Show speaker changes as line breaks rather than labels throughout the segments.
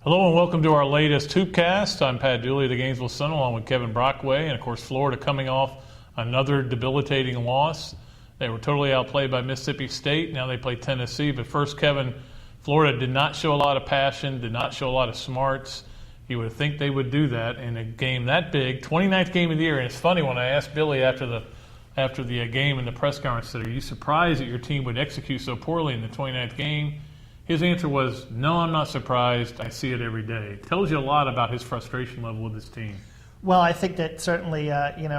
Hello and welcome to our latest Hoopcast. I'm Pat Dooley of the Gainesville Sun along with Kevin Brockway. And of course, Florida coming off another debilitating loss. They were totally outplayed by Mississippi State. Now they play Tennessee. But first, Kevin, Florida did not show a lot of passion, did not show a lot of smarts. You would think they would do that in a game that big, 29th game of the year. And it's funny, when I asked Billy after the game in the press conference, said, "Are you surprised that your team would execute so poorly in the 29th game?" His answer was, "No, I'm not surprised. I see it every day." It tells you a lot about his frustration level with his team.
Well, I think that certainly,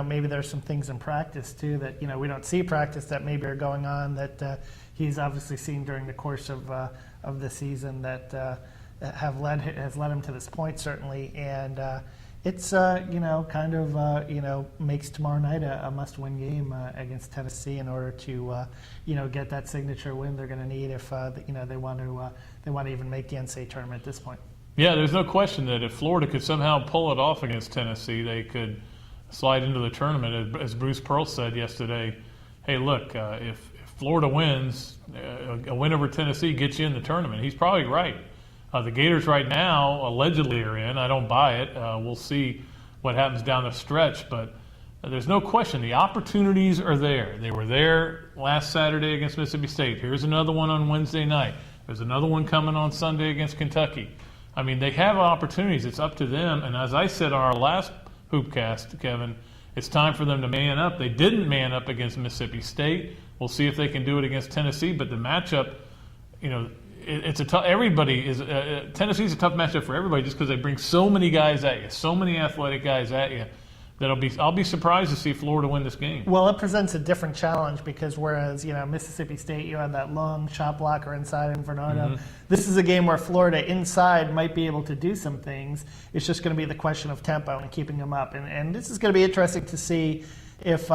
maybe there's some things in practice too that we don't see practice that maybe are going on that he's obviously seen during the course of the season that has led him to this point certainly, and it's makes tomorrow night a must-win game against Tennessee in order to get that signature win they're going to need if they want to even make the NCAA tournament at this point.
Yeah, there's no question that if Florida could somehow pull it off against Tennessee, they could slide into the tournament. As Bruce Pearl said yesterday, hey, look, if Florida wins, a win over Tennessee gets you in the tournament. He's probably right. The Gators right now allegedly are in. I don't buy it. We'll see what happens down the stretch. But there's no question the opportunities are there. They were there last Saturday against Mississippi State. Here's another one on Wednesday night. There's another one coming on Sunday against Kentucky. I mean, they have opportunities. It's up to them. And as I said on our last Hoopcast, Kevin, it's time for them to man up. They didn't man up against Mississippi State. We'll see if they can do it against Tennessee. But the matchup, it's a tough. Tennessee's a tough matchup for everybody just because they bring so many guys at you, so many athletic guys at you. I'll be surprised to see Florida win this game.
Well, it presents a different challenge because whereas Mississippi State, you had that long shot blocker inside in Vernado. Mm-hmm. This is a game where Florida inside might be able to do some things. It's just going to be the question of tempo and keeping them up. And this is going to be interesting to see if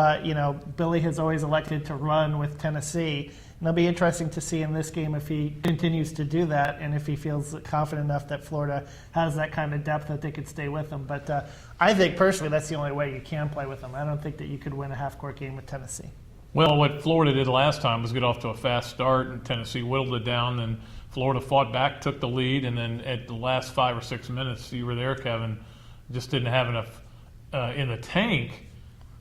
Billy has always elected to run with Tennessee. And it'll be interesting to see in this game if he continues to do that and if he feels confident enough that Florida has that kind of depth that they could stay with him. But I think personally that's the only way you can play with them. I don't think that you could win a half-court game with Tennessee.
Well, what Florida did last time was get off to a fast start, and Tennessee whittled it down. Then Florida fought back, took the lead, and then at the last 5 or 6 minutes, you were there, Kevin, just didn't have enough in the tank.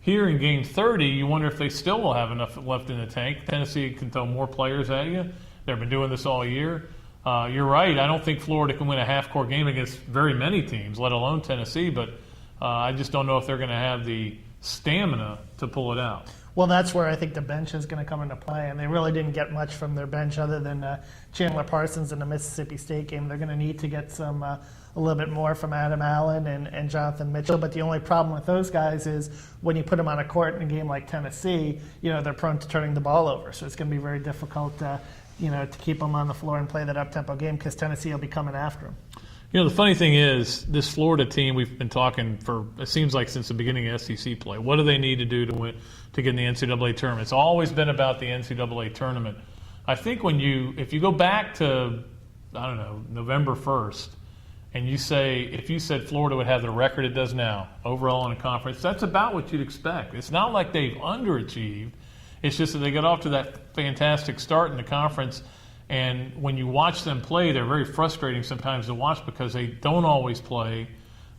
Here in Game 30, you wonder if they still will have enough left in the tank. Tennessee can throw more players at you. They've been doing this all year. You're right. I don't think Florida can win a half-court game against very many teams, let alone Tennessee. But I just don't know if they're going to have the stamina to pull it out.
Well, that's where I think the bench is going to come into play. And they really didn't get much from their bench other than Chandler Parsons in the Mississippi State game. They're going to need to get some a little bit more from Adam Allen and Jonathan Mitchell. But the only problem with those guys is when you put them on a court in a game like Tennessee, they're prone to turning the ball over. So it's going to be very difficult, to keep them on the floor and play that up-tempo game because Tennessee will be coming after them.
The funny thing is, this Florida team, we've been talking for, it seems like since the beginning of SEC play. What do they need to do to win, to get in the NCAA tournament? It's always been about the NCAA tournament. I think if you go back to, November 1st, and if you said Florida would have the record it does now, overall in a conference, that's about what you'd expect. It's not like they've underachieved. It's just that they got off to that fantastic start in the conference. And when you watch them play, they're very frustrating sometimes to watch because they don't always play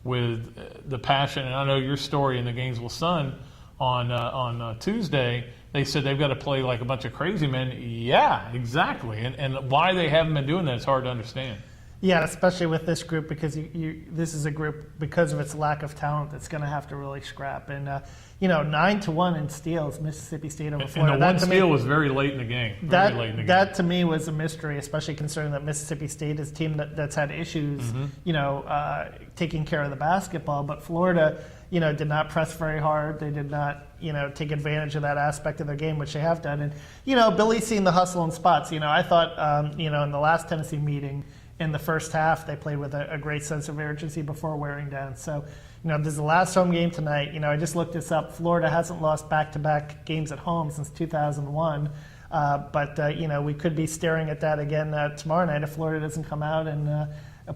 with the passion. And I know your story in the Gainesville Sun on Tuesday, they said they've got to play like a bunch of crazy men. Yeah, exactly. And why they haven't been doing that is hard to understand.
Yeah, especially with this group because this is a group, because of its lack of talent, that's going to have to really scrap. And, 9-1 in steals, Mississippi State over Florida.
And the one steal was very late in the game.
That to me was a mystery, especially considering that Mississippi State is a team that's had issues, taking care of the basketball. But Florida, did not press very hard. They did not, take advantage of that aspect of their game, which they have done. And, Billy's seen the hustle in spots. I thought, in the last Tennessee meeting, in the first half, they played with a great sense of urgency before wearing down. So, this is the last home game tonight. I just looked this up. Florida hasn't lost back-to-back games at home since 2001. But we could be staring at that again tomorrow night if Florida doesn't come out and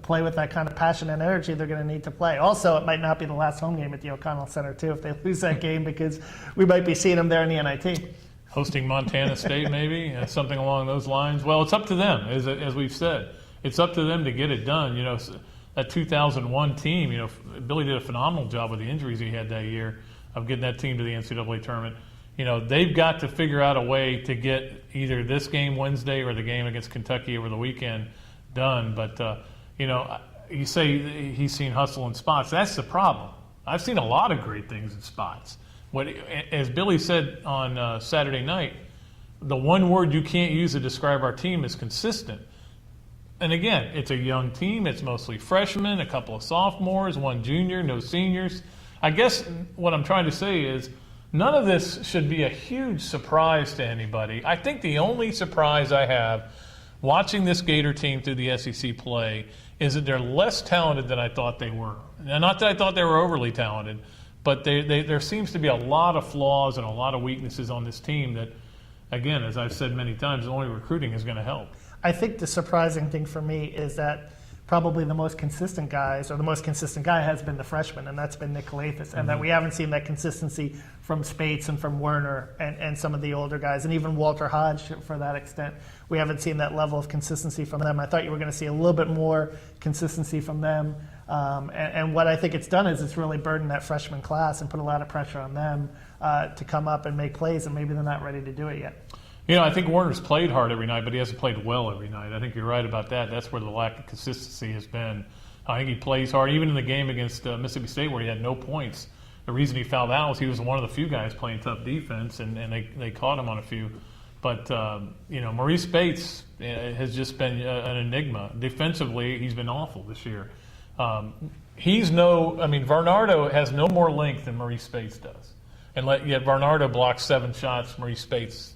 play with that kind of passion and energy they're going to need to play. Also, it might not be the last home game at the O'Connell Center, too, if they lose that game because we might be seeing them there in the NIT.
Hosting Montana State, maybe, something along those lines. Well, it's up to them, as we've said. It's up to them to get it done. that 2001 team, Billy did a phenomenal job with the injuries he had that year of getting that team to the NCAA tournament. They've got to figure out a way to get either this game Wednesday or the game against Kentucky over the weekend done. But, you say he's seen hustle in spots. That's the problem. I've seen a lot of great things in spots. As Billy said on Saturday night, the one word you can't use to describe our team is consistent. And again, it's a young team. It's mostly freshmen, a couple of sophomores, one junior, no seniors. I guess what I'm trying to say is none of this should be a huge surprise to anybody. I think the only surprise I have watching this Gator team through the SEC play is that they're less talented than I thought they were. Now, not that I thought they were overly talented, but there seems to be a lot of flaws and a lot of weaknesses on this team that, again, as I've said many times, only recruiting is going to help.
I think the surprising thing for me is that probably the most consistent guys, or the most consistent guy has been the freshman, and that's been Nick Calathis, and that we haven't seen that consistency from Spates and from Werner and some of the older guys, and even Walter Hodge for that extent. We haven't seen that level of consistency from them. I thought you were going to see a little bit more consistency from them, and what I think it's done is it's really burdened that freshman class and put a lot of pressure on them to come up and make plays, and maybe they're not ready to do it yet.
I think Warner's played hard every night, but he hasn't played well every night. I think you're right about that. That's where the lack of consistency has been. I think he plays hard, even in the game against Mississippi State where he had no points. The reason he fouled out was he was one of the few guys playing tough defense, and they caught him on a few. But, Maurice Spates has just been an enigma. Defensively, he's been awful this year. Varnado has no more length than Maurice Spates does. And yet Varnado blocks 7 shots, Maurice Spates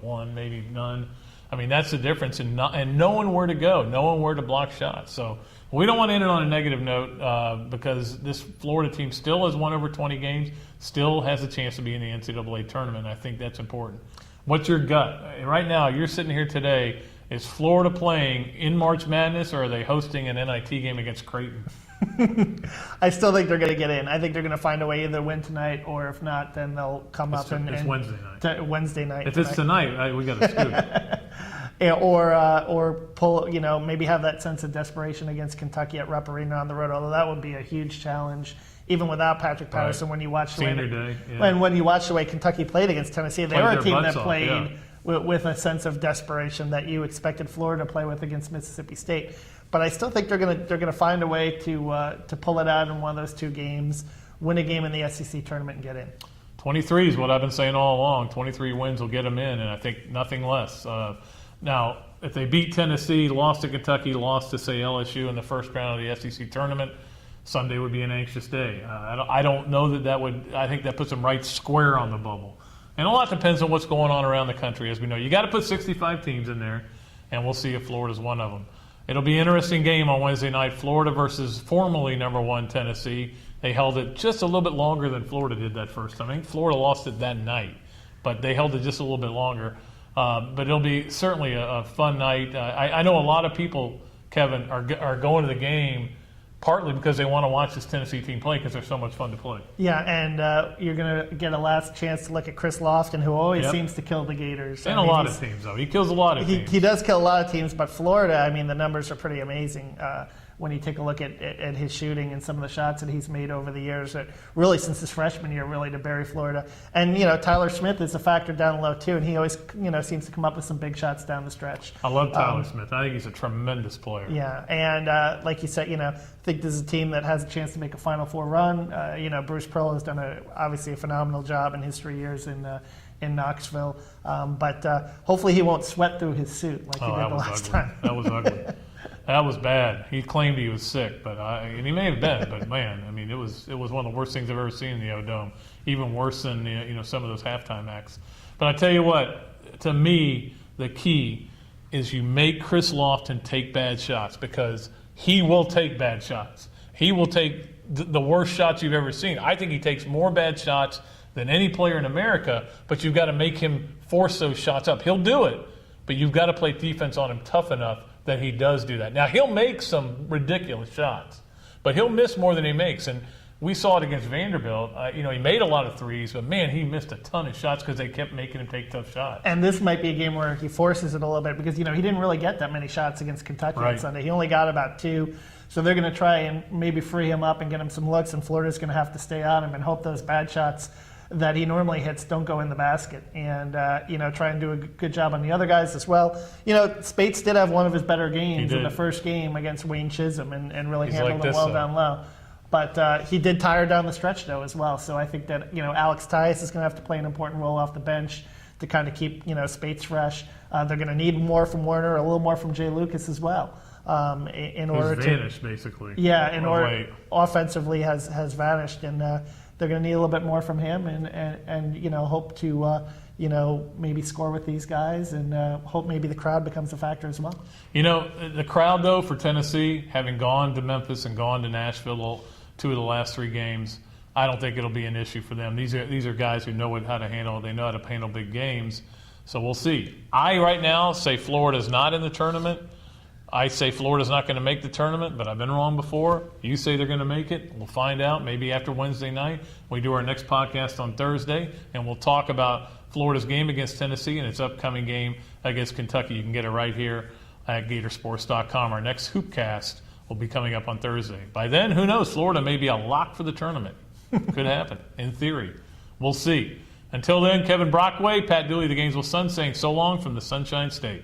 one, maybe none. That's the difference, and knowing where to go, knowing where to block shots. So we don't want to end it on a negative note because this Florida team still has won over 20 games, still has a chance to be in the NCAA tournament. I think that's important. What's your gut? Right now, you're sitting here today. Is Florida playing in March Madness, or are they hosting an NIT game against Creighton?
I still think they're going to get in. I think they're going to find a way either win tonight, or if not, then they'll come up and
Wednesday night.
Wednesday night.
If it's tonight, we got to scoot.
Or pull, maybe have that sense of desperation against Kentucky at Rupp Arena on the road. Although that would be a huge challenge, even without Patrick Patterson. Right. When you watch when you watch the way Kentucky played against Tennessee, they were a team that played with a sense of desperation that you expected Florida to play with against Mississippi State. But I still think they're gonna find a way to pull it out in one of those 2 games, win a game in the SEC tournament, and get in.
23 is what I've been saying all along. 23 wins will get them in, and I think nothing less. Now, if they beat Tennessee, lost to Kentucky, lost to, say, LSU in the first round of the SEC tournament, Sunday would be an anxious day. I don't know that would – I think that puts them right square on the bubble. And a lot depends on what's going on around the country. As we know, you got to put 65 teams in there, and we'll see if Florida's one of them. It'll be an interesting game on Wednesday night, Florida versus formerly number 1 Tennessee. They held it just a little bit longer than Florida did that first time. I think Florida lost it that night, but they held it just a little bit longer. But it'll be certainly a fun night. I know a lot of people, Kevin, are going to the game partly because they want to watch this Tennessee team play because they're so much fun to play.
Yeah, and you're going to get a last chance to look at Chris Lofton, who always seems to kill the Gators.
And a lot of teams, though. He kills a lot of teams.
He does kill a lot of teams, but Florida, the numbers are pretty amazing when you take a look at his shooting and some of the shots that he's made over the years, really since his freshman year, really, to bury Florida. And, Tyler Smith is a factor down low, too, and he always, seems to come up with some big shots down the stretch.
I love Tyler Smith. I think he's a tremendous player.
Yeah, and like you said, I think this is a team that has a chance to make a Final Four run. Bruce Pearl has done obviously a phenomenal job in his 3 years in Knoxville, but hopefully he won't sweat through his suit like he did the last time.
That was ugly. That was bad. He claimed he was sick, and he may have been. But man, it was one of the worst things I've ever seen in the O-Dome. Even worse than some of those halftime acts. But I tell you what, to me, the key is you make Chris Lofton take bad shots, because he will take bad shots. He will take the worst shots you've ever seen. I think he takes more bad shots than any player in America. But you've got to make him force those shots up. He'll do it, but you've got to play defense on him tough enough that he does do that. Now, he'll make some ridiculous shots, but he'll miss more than he makes. And we saw it against Vanderbilt. He made a lot of threes, but man, he missed a ton of shots because they kept making him take tough shots.
And this might be a game where he forces it a little bit because, he didn't really get that many shots against Kentucky on Sunday. He only got about 2. So they're going to try and maybe free him up and get him some looks, and Florida's going to have to stay on him and hope those bad shots that he normally hits don't go in the basket, and try and do a good job on the other guys as well. Spates did have one of his better games in the first game against Wayne Chisholm and really handled him well down low. But he did tire down the stretch, though, as well. So I think that, Alex Tice is going to have to play an important role off the bench to kind of keep, Spates fresh. They're going to need more from Werner, a little more from Jay Lucas as well. In order
Who's vanished, basically.
Yeah, in order offensively has vanished, and they're going to need a little bit more from him, and hope to maybe score with these guys, and hope maybe the crowd becomes a factor as well.
The crowd, though, for Tennessee, having gone to Memphis and gone to Nashville 2 of the last 3 games, I don't think it'll be an issue for them. These are guys who know how to handle it. They know how to handle big games. So we'll see. I right now say Florida's not in the tournament. I say Florida's not going to make the tournament, but I've been wrong before. You say they're going to make it. We'll find out maybe after Wednesday night. We do our next podcast on Thursday, and we'll talk about Florida's game against Tennessee and its upcoming game against Kentucky. You can get it right here at Gatorsports.com. Our next Hoopcast will be coming up on Thursday. By then, who knows? Florida may be a lock for the tournament. Could happen, in theory. We'll see. Until then, Kevin Brockway, Pat Dooley, the Gainesville Sun, saying so long from the Sunshine State.